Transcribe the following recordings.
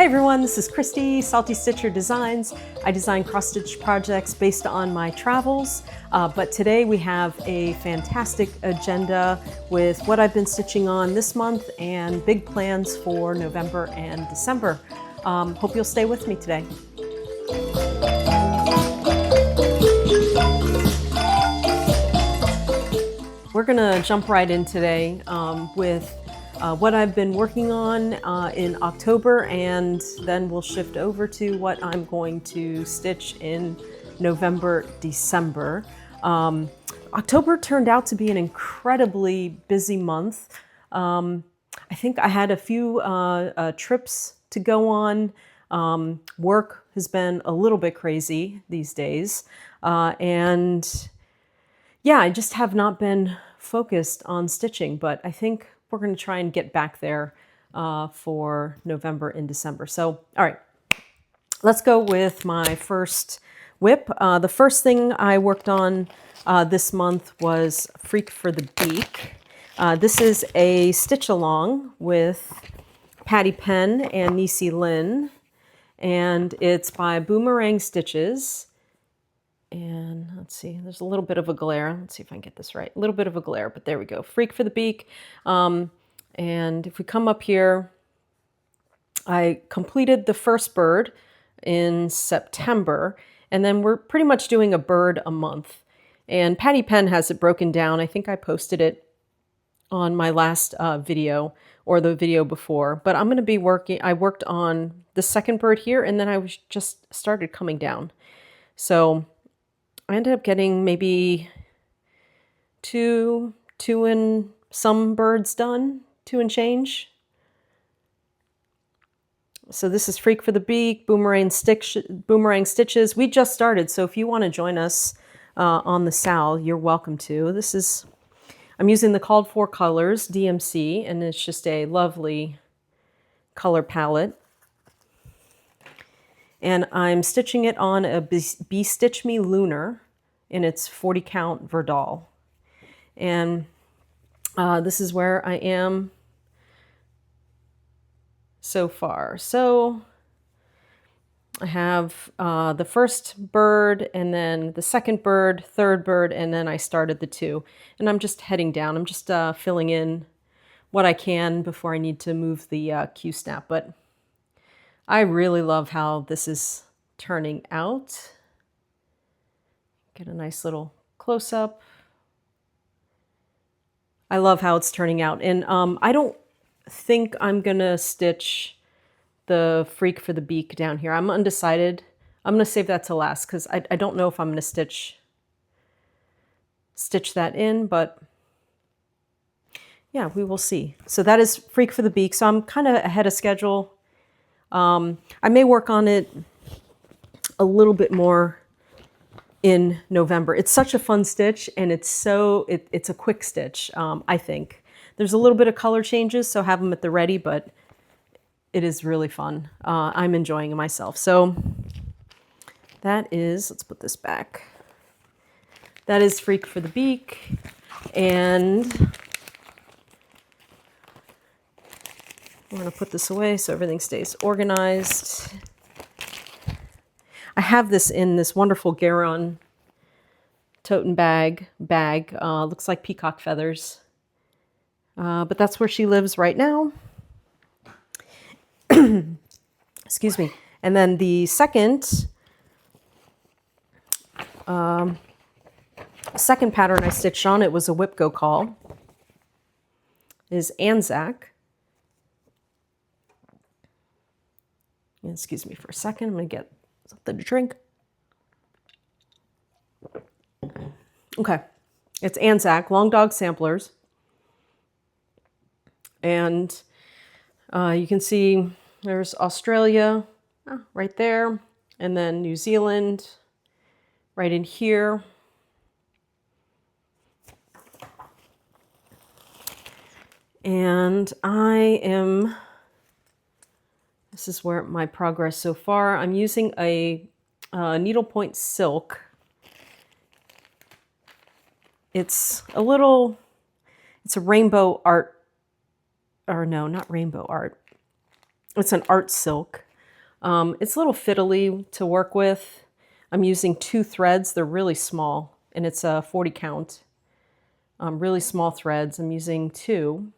everyone, this is Christy, Salty Stitcher Designs. I design cross-stitch projects based on my travels, but today we have a fantastic agenda with what I've been stitching on this month and big plans for November and December. Hope you'll stay with me today. We're gonna jump right in today with what I've been working on in October, and then we'll shift over to what I'm going to stitch in November, December. October turned out to be an incredibly busy month. I think I had a few trips to go on. Work has been a little bit crazy these days. And yeah, I just have not been focused on stitching, but I think we're going to try and get back there for November and December. So, all right, let's go with my first WIP. The first thing I worked on this month was Freak for the Beak. This is a stitch along with Patty Penn and Nisi Lynn, and it's by Boomerang Stitches. And let's see, there's a little bit of a glare. Let's see if I can get this right. A little bit of a glare, but there we go. Freak for the Beak. And if we come up here, I completed the first bird in September, and then we're pretty much doing a bird a month. And Patty Penn has it broken down. I think I posted it on my last video or the video before, but I'm going to be I worked on the second bird here, and then I just started coming down. So I ended up getting maybe two and some birds done, 2 and change. So this is Freak for the Beak, Boomerang Stitches. We just started, so if you want to join us on the SAL, you're welcome to. I'm using the called for colors, DMC, and it's just a lovely color palette. And I'm stitching it on a Be Stitch Me Lunar in its 40 count Verdal. And this is where I am so far. So I have the first bird, and then the second bird, third bird, and then I started the 2. And I'm just heading down. I'm just filling in what I can before I need to move the Q-snap. But I really love how this is turning out. Get a nice little close-up. I love how it's turning out. And I don't think I'm gonna stitch the Freak for the Beak down here. I'm undecided. I'm gonna save that to last because I don't know if I'm gonna stitch that in, but yeah, we will see. So that is Freak for the Beak. So I'm kind of ahead of schedule. I may work on it a little bit more in November. It's such a fun stitch, and it's a quick stitch, I think. There's a little bit of color changes, so have them at the ready, but it is really fun. I'm enjoying it myself. So that is, let's put this back. That is Freak for the Beak, and I'm going to put this away so everything stays organized. I have this in this wonderful Garon toten bag. Looks like peacock feathers. But that's where she lives right now. Excuse me. And then the second pattern I stitched on, it was a WIPGO call, is Anzak. Excuse me for a second. I'm going to get something to drink. Okay. It's Anzak, Long Dog Samplers. And you can see there's Australia right there. And then New Zealand right in here. And this is where my progress so far. I'm using a needlepoint silk. It's a rainbow art, or no, not rainbow art. It's an art silk. It's a little fiddly to work with. I'm using 2 threads. They're really small, and it's a 40 count. Really small threads. I'm using 2.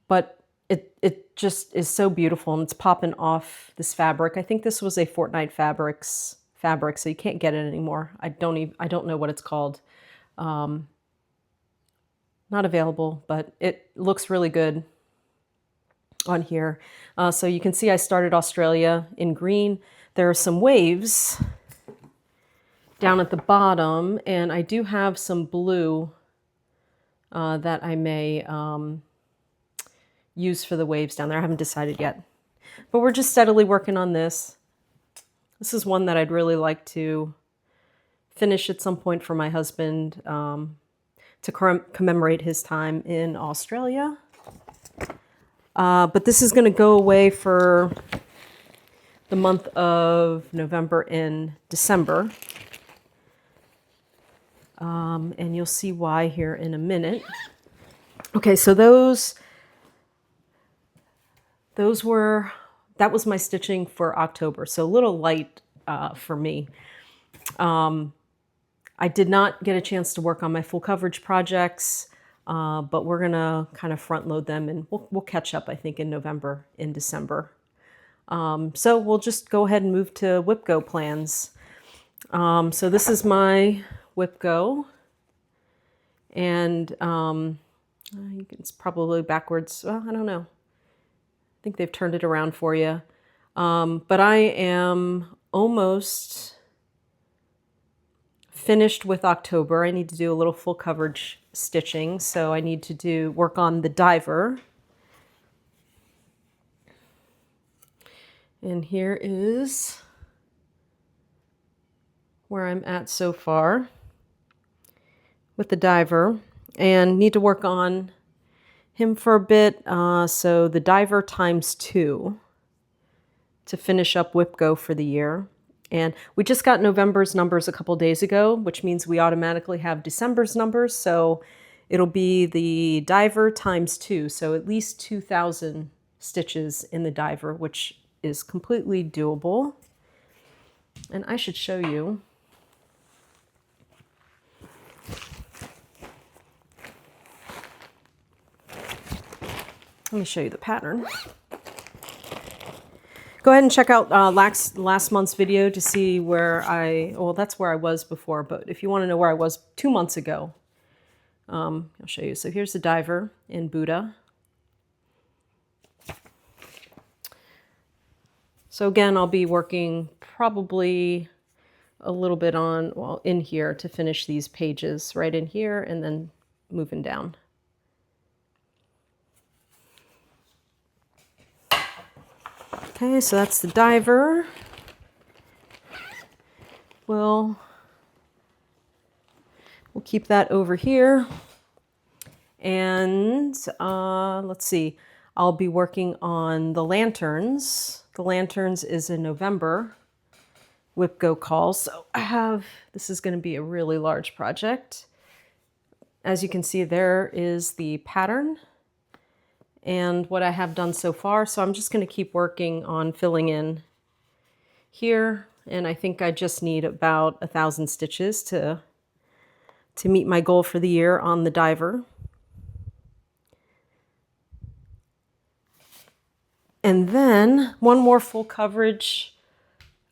But it just is so beautiful, and it's popping off this fabric. I think this was a Fortnite fabric, so you can't get it anymore. I don't know what it's called. Not available, but it looks really good on here. So you can see I started Australia in green. There are some waves down at the bottom, and I do have some blue that I may use for the waves down there. I haven't decided yet, but we're just steadily working on this. This is one that I'd really like to finish at some point for my husband to commemorate his time in Australia. But this is going to go away for the month of November and December. And you'll see why here in a minute. Okay, so that was my stitching for October, so a little light for me. I did not get a chance to work on my full coverage projects, but we're gonna kind of front load them, and we'll catch up, I think, in November, in December. So we'll just go ahead and move to WIPGO plans. So this is my WIPGO, and it's probably backwards. Well, I don't know. I think they've turned it around for you. But I am almost finished with October. I need to do a little full coverage stitching, so I need to work on the diver. And here is where I'm at so far with the diver, and need to work on him for a bit. So the diver ×2 to finish up WIPGO for the year. And we just got November's numbers a couple days ago, which means we automatically have December's numbers. So it'll be the diver ×2. So at least 2,000 stitches in the diver, which is completely doable. And I should show you. Let me show you the pattern. Go ahead and check out last month's video to see where well, that's where I was before, but if you want to know where I was 2 months ago, I'll show you. So here's the diver in Buddha. So again, I'll be working probably a little bit on, well, in here to finish these pages, right in here, and then moving down. Okay, so that's the diver. We'll keep that over here. And let's see, I'll be working on the lanterns. The lanterns is in November, WIPGO calls. So this is going to be a really large project. As you can see, there is the pattern and what I have done so far. So I'm just going to keep working on filling in here. And I think I just need about 1,000 stitches to meet my goal for the year on the diver. And then one more full coverage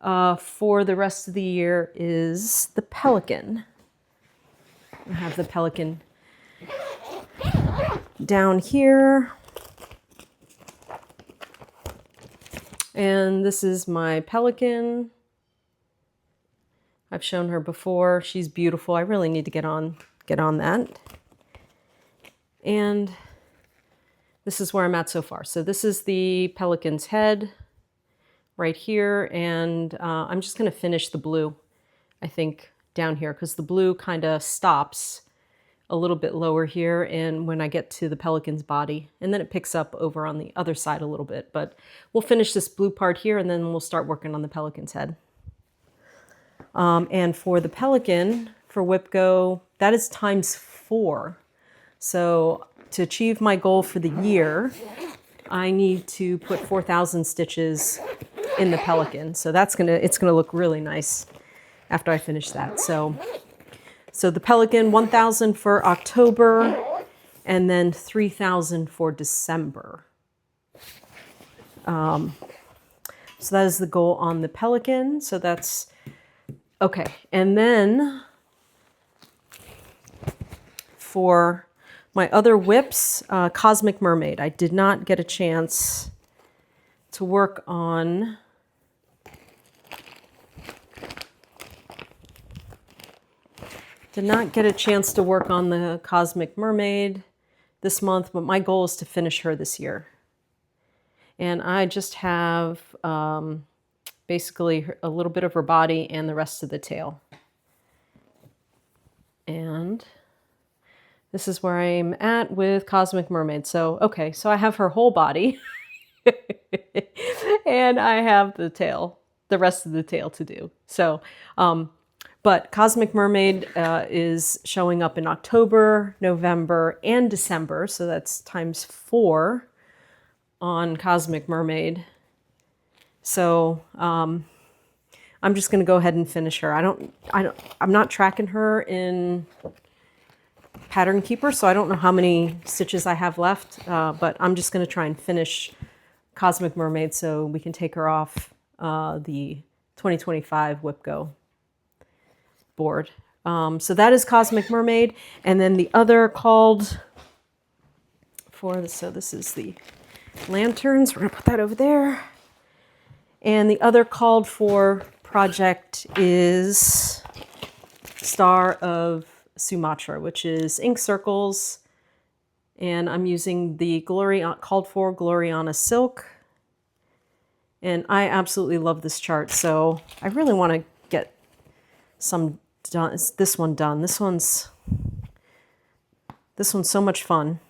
for the rest of the year is the Pelican. I have the Pelican down here. And this is my Pelican. I've shown her before. She's beautiful. I really need to get on that. And this is where I'm at so far. So this is the Pelican's head right here. And I'm just going to finish the blue, I think, down here, because the blue kind of stops a little bit lower here and when I get to the Pelican's body, and then it picks up over on the other side a little bit. But we'll finish this blue part here, and then we'll start working on the Pelican's head. And for the Pelican, for WIPGO, that is ×4. So to achieve my goal for the year, I need to put 4,000 stitches in the Pelican. So it's gonna look really nice after I finish that. So the Pelican, 1,000 for October, and then 3,000 for December. So that is the goal on the Pelican. So that's okay. And then for my other whips, Cosmic Mermaid, I did not get a chance to work on the Cosmic Mermaid this month, but my goal is to finish her this year. And I just have basically a little bit of her body and the rest of the tail. And this is where I'm at with Cosmic Mermaid. So, okay, so I have her whole body and I have the tail, the rest of the tail to do. So, but Cosmic Mermaid is showing up in October, November, and December. So that's times 4 on Cosmic Mermaid. So I'm just going to go ahead and finish her. I'm not tracking her in Pattern Keeper, so I don't know how many stitches I have left, but I'm just going to try and finish Cosmic Mermaid so we can take her off the 2025 WIPGO board. So that is Cosmic Mermaid, and then the other called for this. So this is the lanterns. We're going to put that over there. And the other called for project is Star of Sumatra, which is ink circles. And I'm using the called for Gloriana silk. And I absolutely love this chart. So I really want to get this one done. This one's so much fun.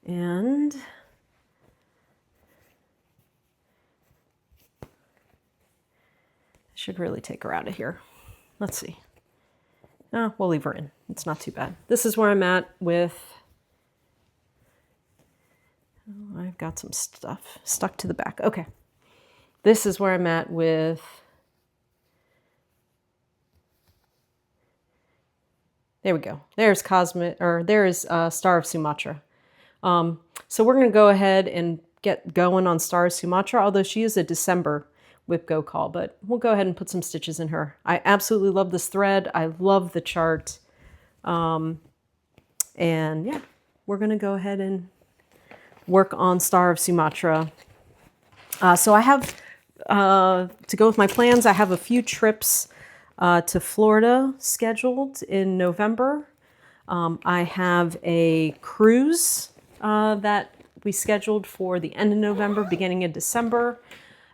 And I should really take her out of here. Let's see. We'll leave her in. It's not too bad. This is where I'm at with... Oh, I've got some stuff stuck to the back. Okay. This is where I'm at with... There we go. There's Star of Sumatra. So we're going to go ahead and get going on Star of Sumatra, although she is a December WIPGO call, but we'll go ahead and put some stitches in her. I absolutely love this thread. I love the chart. And yeah, we're going to go ahead and work on Star of Sumatra. So I have, to go with my plans, I have a few trips to Florida scheduled in November. I have a cruise that we scheduled for the end of November, beginning of December,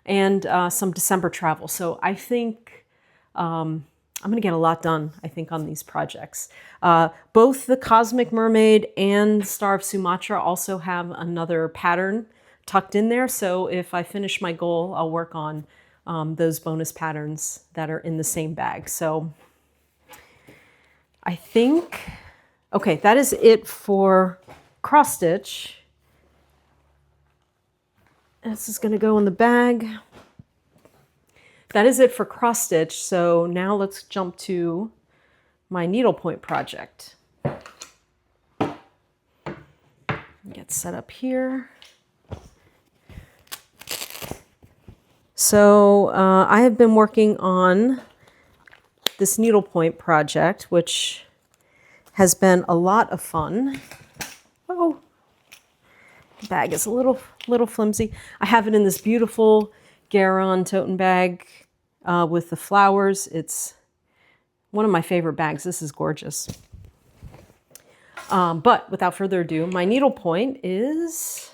and some December travel. So I think I'm going to get a lot done, I think, on these projects. Both the Cosmic Mermaid and Star of Sumatra also have another pattern tucked in there. So if I finish my goal, I'll work on those bonus patterns that are in the same bag. So I think, okay, that is it for cross stitch. This is going to go in the bag. That is it for cross stitch. So now let's jump to my needlepoint project. Get set up here. So I have been working on this needlepoint project, which has been a lot of fun. Oh, the bag is a little flimsy. I have it in this beautiful Garon tote bag with the flowers. It's one of my favorite bags. This is gorgeous. But without further ado, my needlepoint is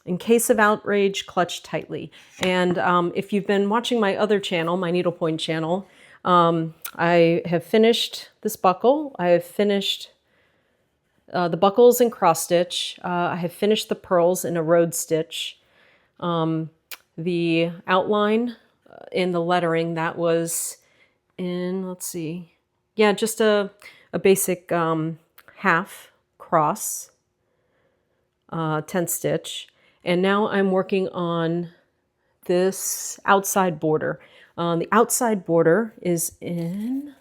In Case of Outrage, Clutch Tightly. And if you've been watching my other channel, my needlepoint channel, I have finished this buckle. I have finished the buckles in cross stitch. I have finished the pearls in a road stitch. The outline in the lettering, that was in, let's see, yeah, just a basic half cross 10th stitch. And now I'm working on this outside border. The outside border is in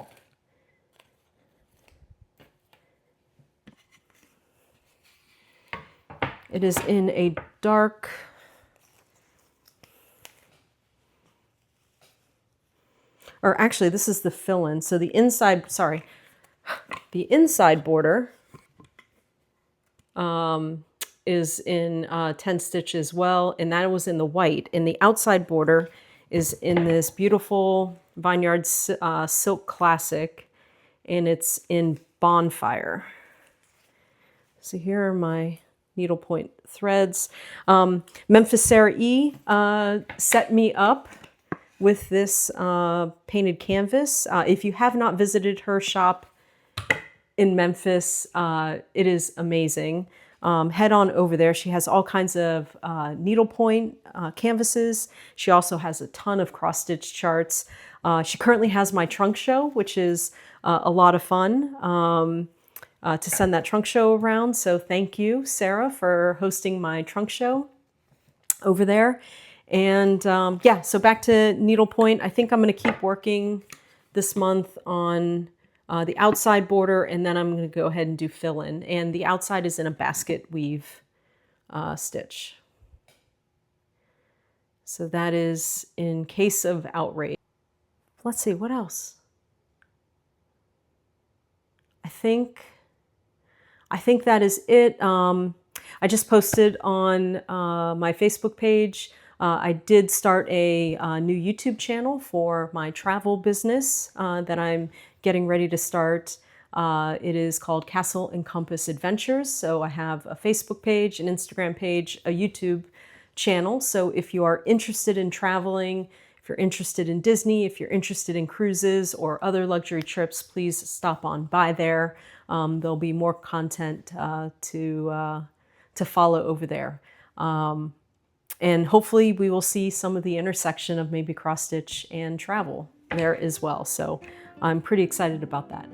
a dark, or actually this is the fill-in. So the inside, sorry, the inside border is in 10 stitch as well, and that was in the white. And the outside border is in this beautiful Vineyard Silk Classic, and it's in Bonfire. So here are my needlepoint threads. Memphis Sarah E set me up with this painted canvas. If you have not visited her shop in Memphis, it is amazing. Head on over there. She has all kinds of needlepoint canvases. She also has a ton of cross-stitch charts. She currently has my trunk show, which is a lot of fun to send that trunk show around. So thank you, Sarah, for hosting my trunk show over there. And yeah, so back to needlepoint. I think I'm going to keep working this month on the outside border, and then I'm going to go ahead and do fill-in. And the outside is in a basket weave stitch. So that is in case of outrage. Let's see, what else? I think that is it. I just posted on my Facebook page. I did start a new YouTube channel for my travel business that I'm getting ready to start. It is called Castle and Compass Adventures. So I have a Facebook page, an Instagram page, a YouTube channel. So if you are interested in traveling, if you're interested in Disney, if you're interested in cruises or other luxury trips, please stop on by there. There'll be more content to follow over there. And hopefully we will see some of the intersection of maybe cross-stitch and travel there as well. So I'm pretty excited about that.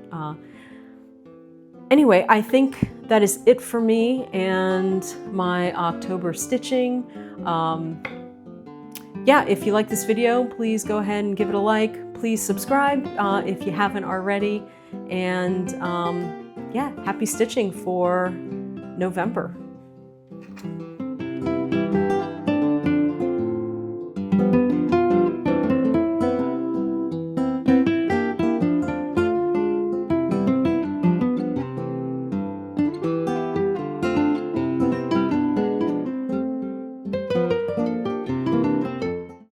Anyway, I think that is it for me and my October stitching. Yeah, if you like this video, please go ahead and give it a like. Please subscribe if you haven't already. And yeah, happy stitching for November.